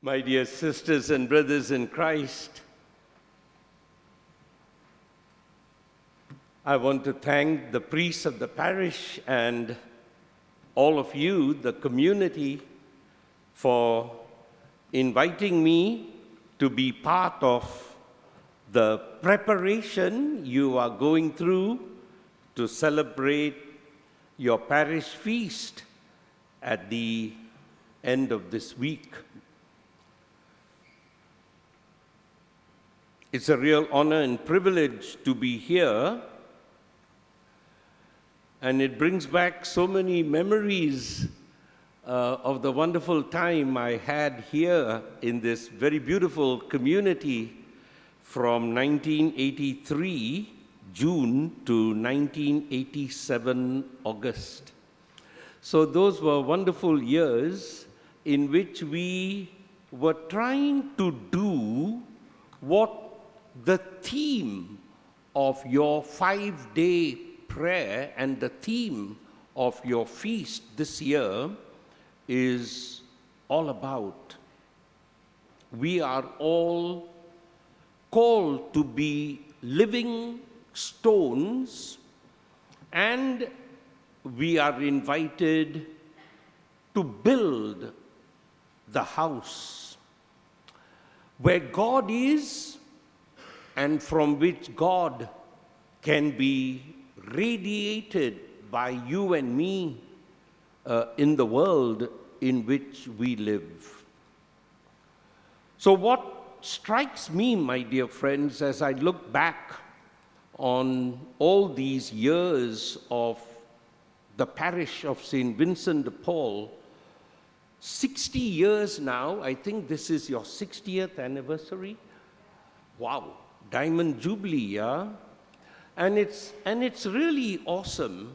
My dear sisters and brothers in Christ, I want to thank the priests of the parish and all of you, the community, for inviting me to be part of the preparation you are going through to celebrate your parish feast at the end of this week. It's a real honor and privilege to be here, and it brings back so many memories of the wonderful time I had here in this very beautiful community from 1983 June to 1987 August. So those were wonderful years in which we were trying to do what the theme of your 5-day prayer and the theme of your feast this year is all about. We are all called to be living stones, and we are invited to build the house where God is and from which God can be radiated by you and me in the world in which we live. So what strikes me, my dear friends, as I look back on all these years of the parish of St. Vincent de Paul, 60 years now, I think this is your 60th anniversary. Wow. Diamond Jubilee, yeah? And it's really awesome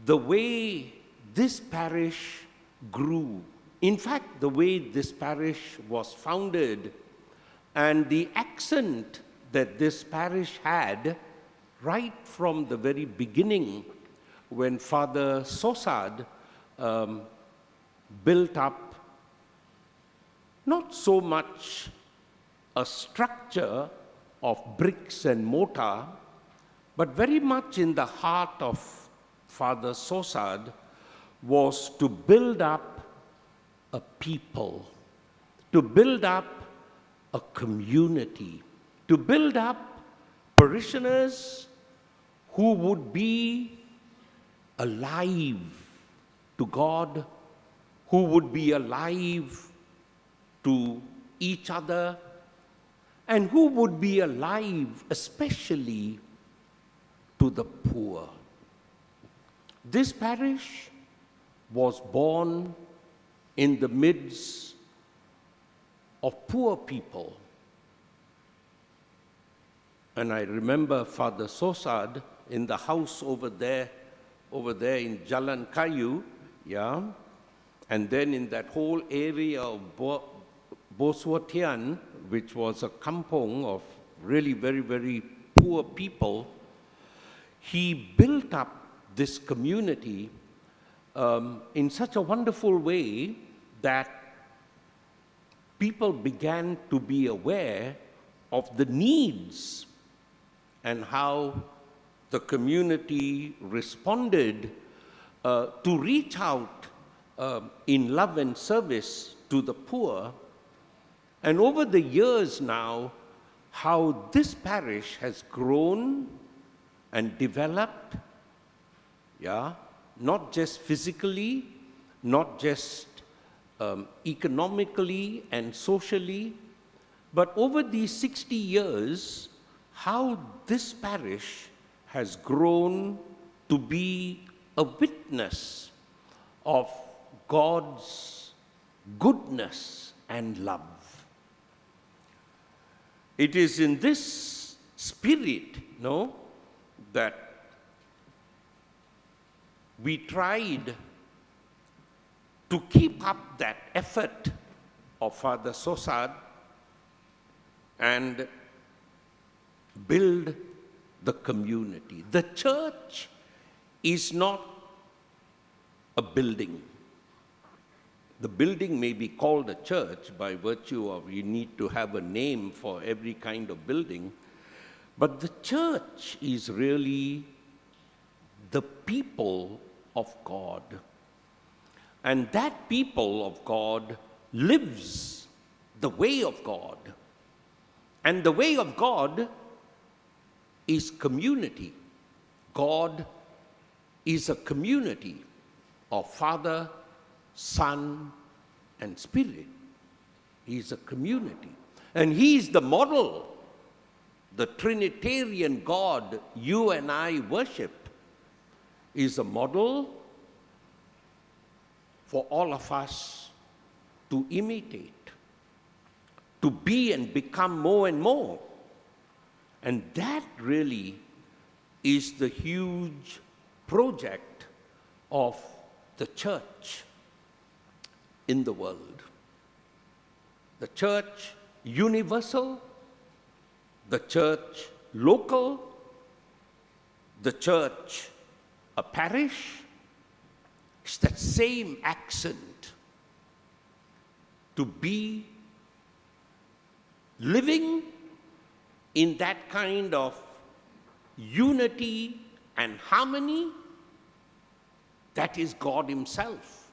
the way this parish grew. In fact, the way this parish was founded and the accent that this parish had right from the very beginning when Father Sosad built up not so much a structure of bricks and mortar, but very much in the heart of Father Sosad was to build up a people, to build up a community, to build up parishioners who would be alive to God, who would be alive to each other, and who would be alive especially to the poor. This parish was born in the midst of poor people. And I remember Father Sosad in the house over there in Jalan Kayu, yeah, and then in that whole area of Boswatian, which was a kampong of really very, very poor people. He built up this community in such a wonderful way that people began to be aware of the needs and how the community responded to reach out in love and service to the poor. And over the years now, how this parish has grown and developed, yeah, not just physically, not just economically and socially, but over these 60 years, how this parish has grown to be a witness of God's goodness and love. It is in this spirit, that we tried to keep up that effort of Father Sosad and build the community. The church is not a building. The building may be called a church by virtue of you need to have a name for every kind of building, but the church is really the people of God. And that people of God lives the way of God. And the way of God is community. God is a community of Father, Son, and Spirit. He is a community. And He is the model. The Trinitarian God you and I worship is a model for all of us to imitate, to be and become more and more. And that really is the huge project of the church in the world. The church universal, the church local, the church a parish. It's that same accent to be living in that kind of unity and harmony. That is God Himself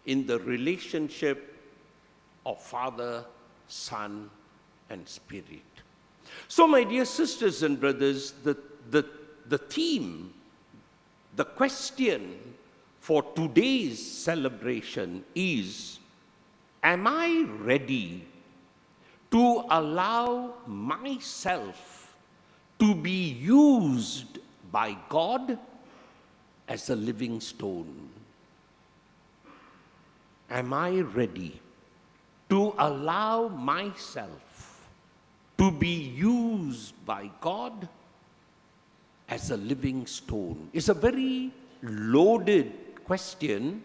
in the relationship of Father, Son, and Spirit. So, my dear sisters and brothers, the theme, the question for today's celebration is, am I ready to allow myself to be used by God as a living stone? Am I ready to allow myself to be used by God as a living stone? It's a very loaded question.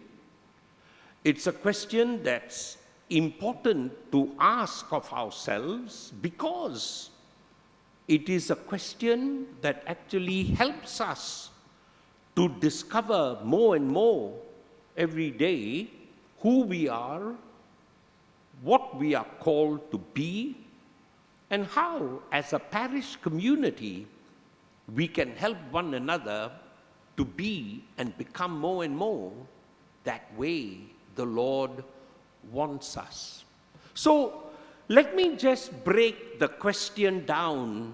It's a question that's important to ask of ourselves because it is a question that actually helps us to discover more and more every day who we are, what we are called to be, and how, as a parish community, we can help one another to be and become more and more that way the Lord wants us. So let me just break the question down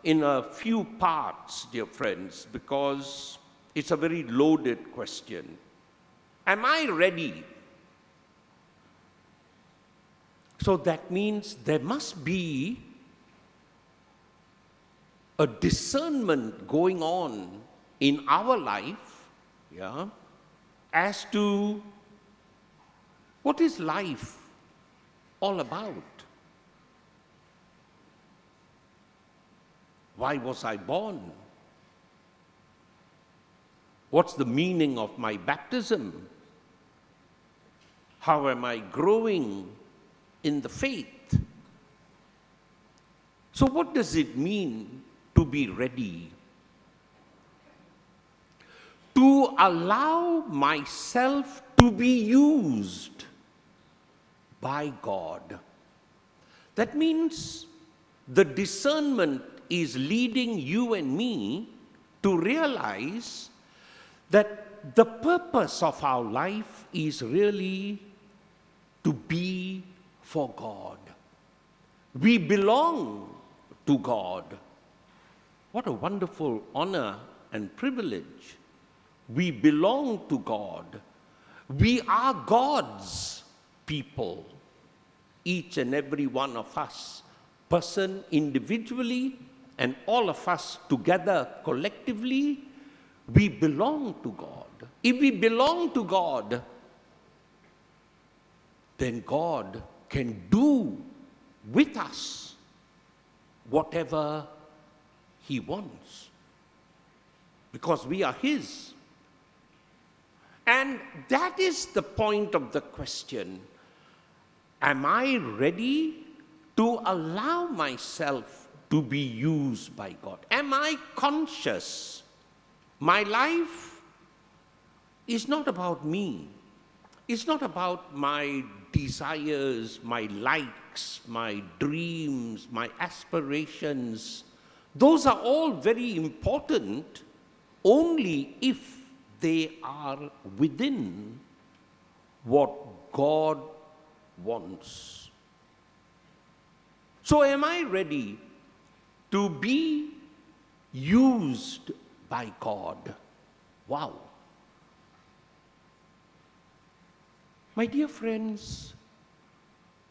in a few parts, dear friends, because it's a very loaded question. Am I ready? So that means there must be a discernment going on in our life, as to what is life all about? Why was I born? What's the meaning of my baptism? How am I growing in the faith? So what does it mean to be ready? To allow myself to be used by God. That means the discernment is leading you and me to realize that the purpose of our life is really to be for God. We belong to God. What a wonderful honor and privilege. We belong to God. We are God's people, each and every one of us, person individually and all of us together collectively. We belong to God. If we belong to God, then God can do with us whatever He wants, because we are His. And that is the point of the question. Am I ready to allow myself to be used by God? Am I conscious? My life is not about me. It's not about my desires, my likes, my dreams, my aspirations. Those are all very important only if they are within what God wants. So am I ready to be used by God? Wow. My dear friends,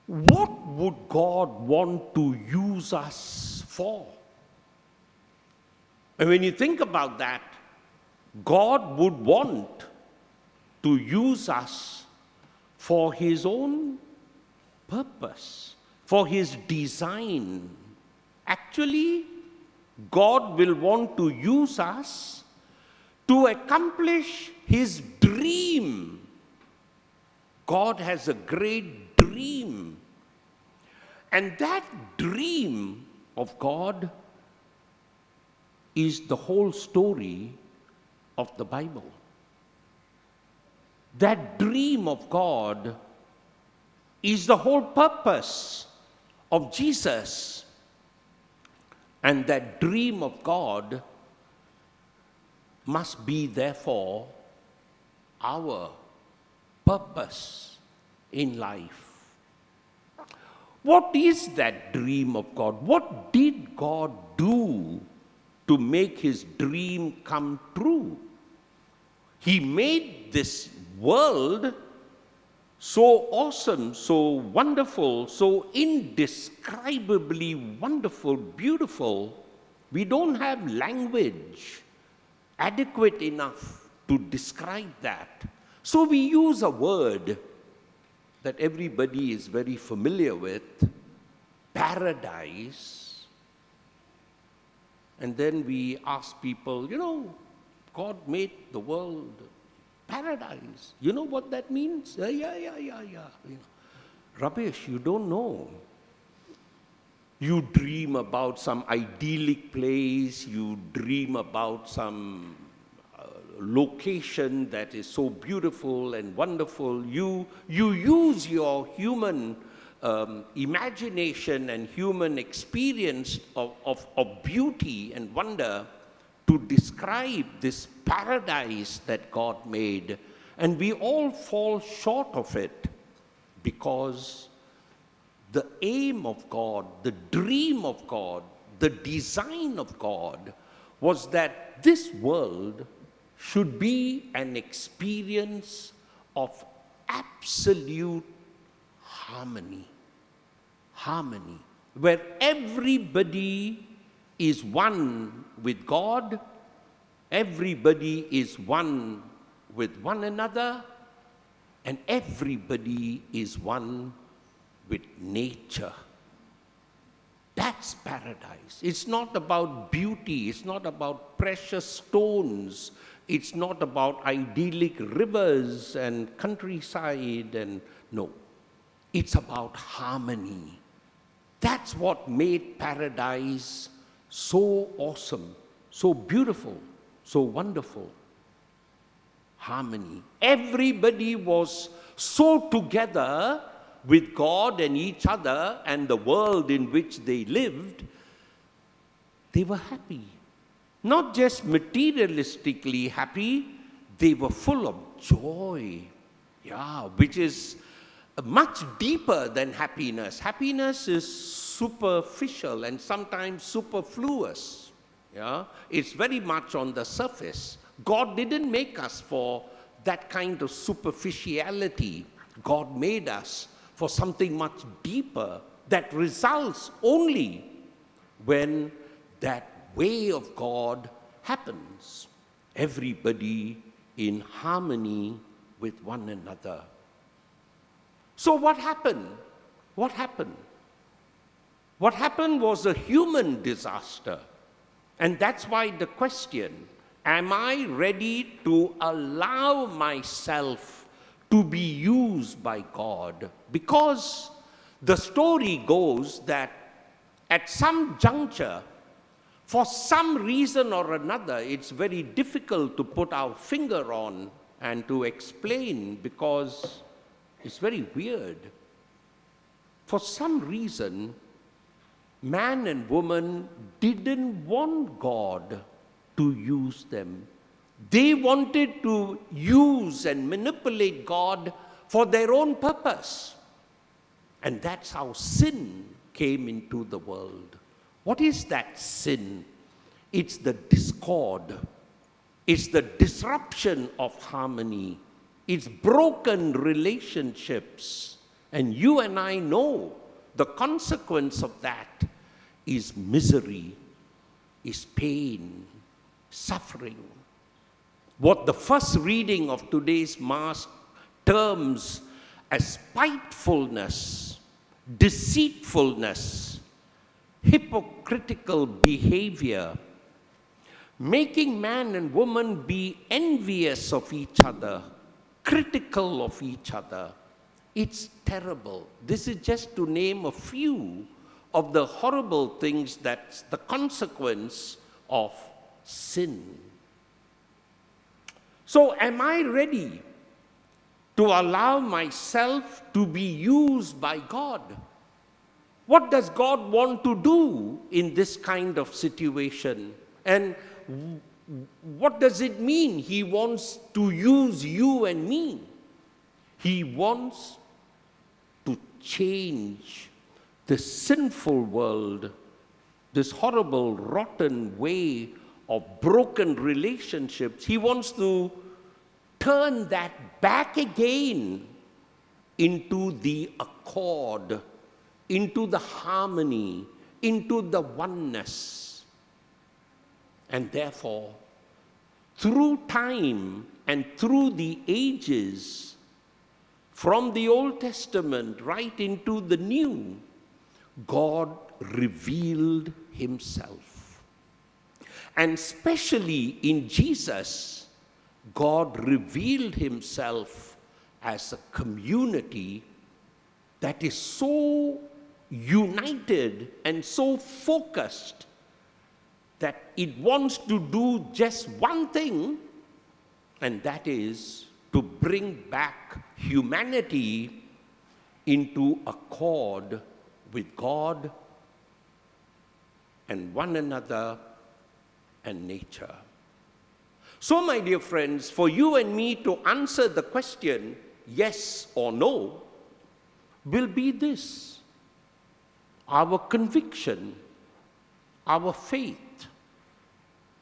what would God want to use us for? And when you think about that, God would want to use us for His own purpose, for His design. Actually, God will want to use us to accomplish His dream. God has a great dream. And that dream of God is the whole story of the Bible. That dream of God is the whole purpose of Jesus. And that dream of God must be, therefore, our purpose in life. What is that dream of God? What did God do to make His dream come true? He made this world so awesome, so wonderful, so indescribably wonderful, beautiful. We don't have language adequate enough to describe that. So we use a word that everybody is very familiar with, paradise. And then we ask people, God made the world paradise. You know what that means? Yeah. Rubbish, you don't know. You dream about some idyllic place, you dream about some location that is so beautiful and wonderful. You use your human imagination and human experience of beauty and wonder to describe this paradise that God made. And we all fall short of it because the aim of God, the dream of God, the design of God was that this world should be an experience of absolute harmony, where everybody is one with God, everybody is one with one another, and everybody is one with nature. That's paradise. It's not about beauty, it's not about precious stones, it's not about idyllic rivers and countryside, and no. It's about harmony. That's what made paradise so awesome, so beautiful, so wonderful. Harmony. Everybody was so together with God and each other and the world in which they lived, they were happy. Not just materialistically happy, they were full of joy. Which is much deeper than happiness. Happiness is superficial and sometimes superfluous. It's very much on the surface. God didn't make us for that kind of superficiality. God made us for something much deeper that results only when that way of God happens. Everybody in harmony with one another. So what happened? What happened? What happened was a human disaster. And that's why the question, am I ready to allow myself to be used by God? Because the story goes that at some juncture, for some reason or another, it's very difficult to put our finger on and to explain, because It's very weird. For some reason, man and woman didn't want God to use them. They wanted to use and manipulate God for their own purpose. And that's how sin came into the world. What is that sin? It's the discord. It's the disruption of harmony. It's broken relationships. And you and I know the consequence of that is misery, is pain, suffering. What the first reading of today's Mass terms as spitefulness, deceitfulness, hypocritical behavior, making man and woman be envious of each other, critical of each other. It's terrible. This is just to name a few of the horrible things that's the consequence of sin. So am I ready to allow myself to be used by God? What does God want to do in this kind of situation? And what does it mean He wants to use you and me? He wants to change this sinful world, this horrible, rotten way of broken relationships. He wants to turn that back again into the accord, into the harmony, into the oneness. And therefore, through time and through the ages, from the Old Testament right into the New, God revealed Himself. And especially in Jesus, God revealed Himself as a community that is so united and so focused that it wants to do just one thing, and that is to bring back humanity into accord with God and one another and nature. So, my dear friends, for you and me to answer the question, yes or no, will be this: our conviction, our faith,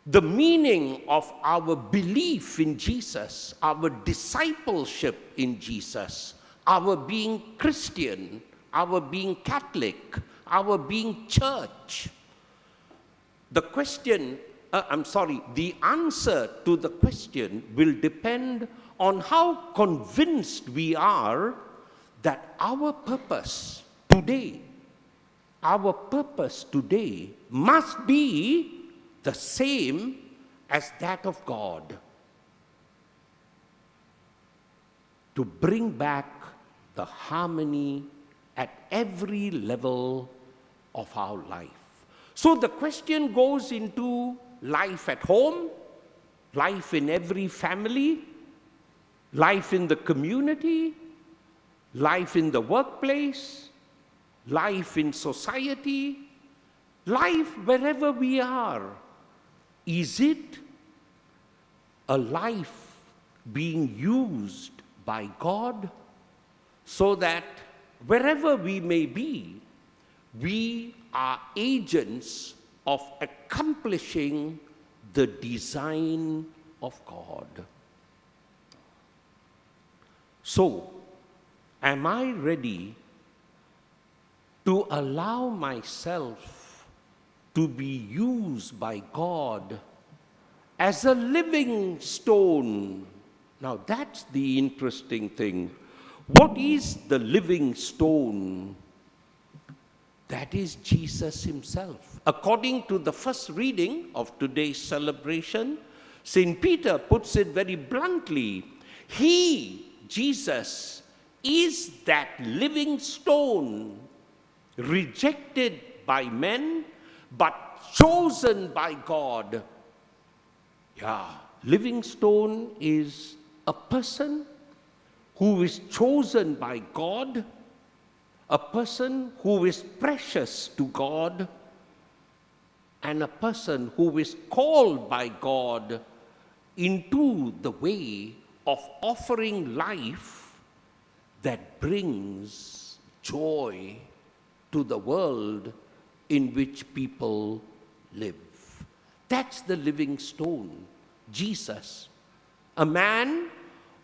the meaning of our belief in Jesus, our discipleship in Jesus, our being Christian, our being Catholic, our being church. The answer to the question will depend on how convinced we are that our purpose today must be the same as that of God, to bring back the harmony at every level of our life. So the question goes into life at home, life in every family, life in the community, life in the workplace, life in society, life wherever we are. Is it a life being used by God so that wherever we may be, we are agents of accomplishing the design of God? So, am I ready to allow myself to be used by God as a living stone? Now that's the interesting thing. What is the living stone? That is Jesus Himself. According to the first reading of today's celebration, St. Peter puts it very bluntly. He, Jesus, is that living stone, rejected by men, but chosen by God. Yeah, living stone is a person who is chosen by God, a person who is precious to God, and a person who is called by God into the way of offering life that brings joy to the world in which people live. That's the living stone, Jesus, a man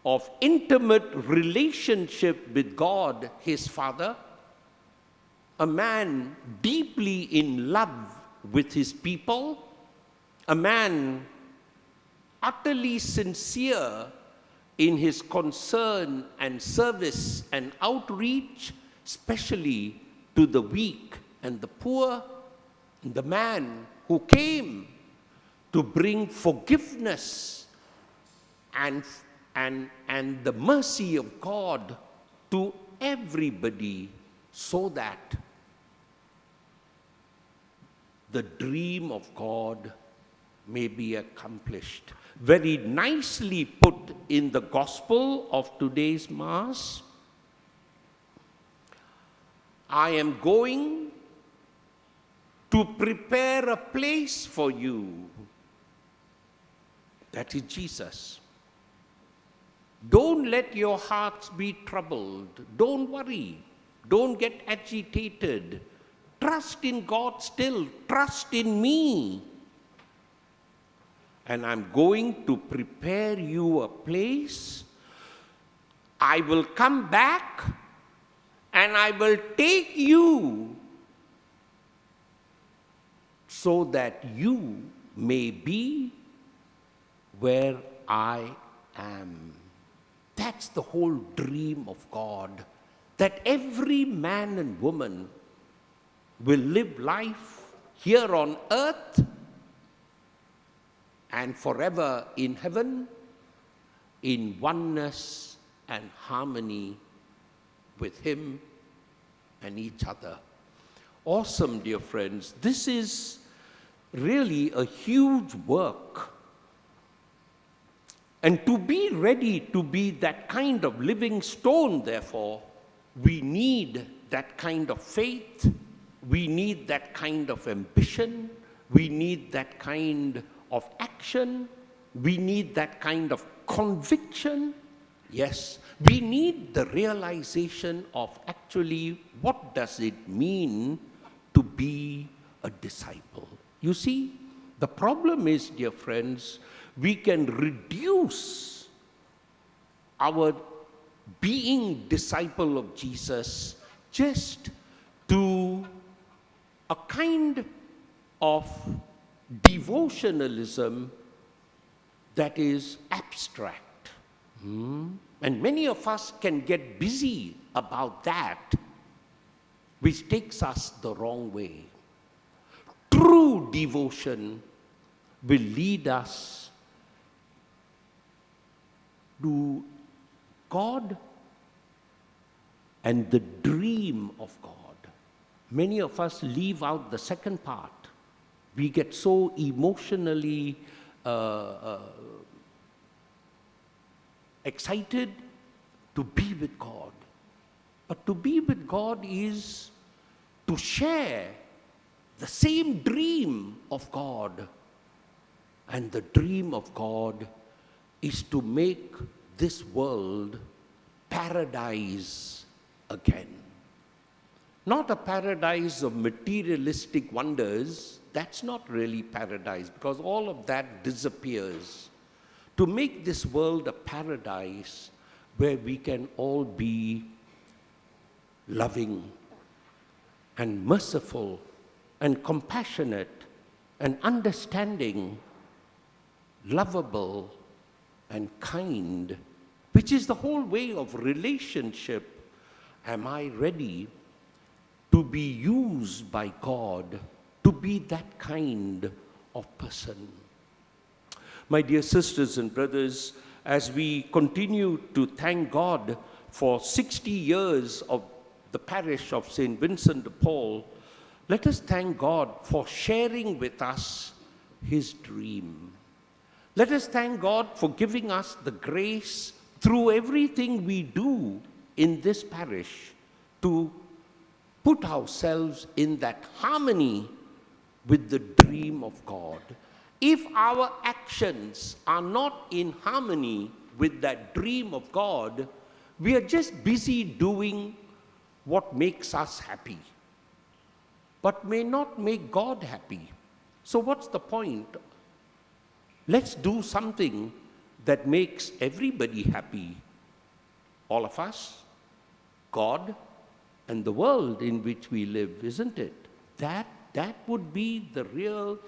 of intimate relationship with God, his Father, a man deeply in love with his people, a man utterly sincere in his concern and service and outreach, especially to the weak and the poor, and the man who came to bring forgiveness and the mercy of God to everybody, so that the dream of God may be accomplished. Very nicely put in the gospel of today's Mass. I am going to prepare a place for you. That is Jesus. Don't let your hearts be troubled. Don't worry. Don't get agitated. Trust in God still. Trust in me. And I'm going to prepare you a place. I will come back and I will take you so that you may be where I am. That's the whole dream of God, that every man and woman will live life here on earth and forever in heaven in oneness and harmony with Him and each other. Awesome, dear friends. This is really a huge work. And to be ready to be that kind of living stone, therefore, we need that kind of faith, we need that kind of ambition, we need that kind of action, we need that kind of conviction. Yes, we need the realization of actually what does it mean to be a disciple. You see, the problem is, dear friends, we can reduce our being disciple of Jesus just to a kind of devotionalism that is abstract. And many of us can get busy about that, which takes us the wrong way. True devotion will lead us to God and the dream of God. Many of us leave out the second part. We get so emotionally excited to be with God. But to be with God is to share the same dream of God. And the dream of God is to make this world paradise again. Not a paradise of materialistic wonders. That's not really paradise, because all of that disappears. To make this world a paradise where we can all be loving and merciful and compassionate and understanding, lovable and kind, which is the whole way of relationship. Am I ready to be used by God to be that kind of person? My dear sisters and brothers, as we continue to thank God for 60 years of the parish of St. Vincent de Paul, let us thank God for sharing with us His dream. Let us thank God for giving us the grace through everything we do in this parish to put ourselves in that harmony with the dream of God. If our actions are not in harmony with that dream of God, we are just busy doing what makes us happy, but may not make God happy. So what's the point? Let's do something that makes everybody happy. All of us, God, and the world in which we live, isn't it? That would be the real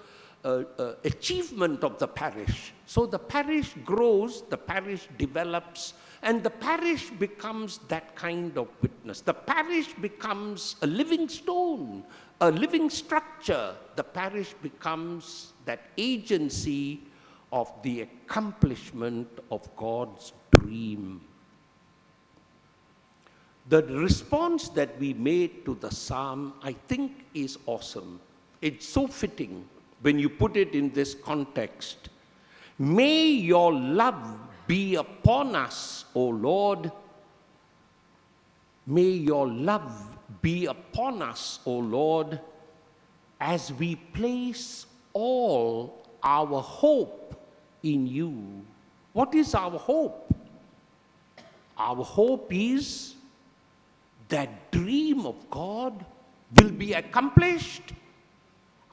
achievement of the parish. So the parish grows, the parish develops, and the parish becomes that kind of witness. The parish becomes a living stone, a living structure. The parish becomes that agency of the accomplishment of God's dream. The response that we made to the psalm, I think, is awesome. It's so fitting when you put it in this context. May your love be upon us, O Lord. May your love be upon us, O Lord, as we place all our hope in you. What is our hope? Our hope is that dream of God will be accomplished.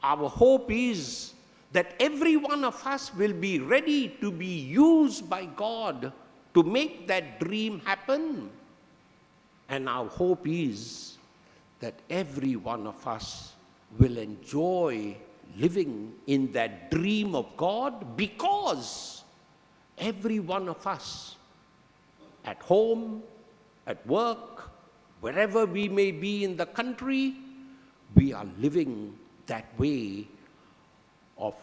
Our hope is that every one of us will be ready to be used by God to make that dream happen. And our hope is that every one of us will enjoy living in that dream of God, because every one of us, at home, at work, wherever we may be in the country, we are living that way of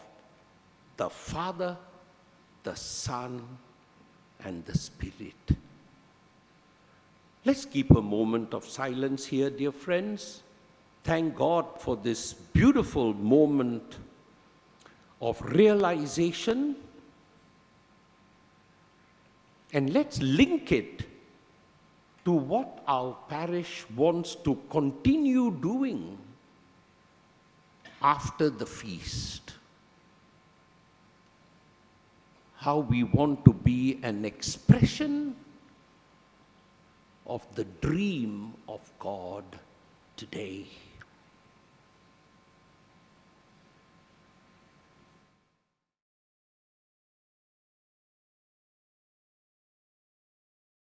the Father, the Son, and the Spirit. Let's keep a moment of silence here, dear friends. Thank God for this beautiful moment of realization. And let's link it to what our parish wants to continue doing after the feast. How we want to be an expression of the dream of God today.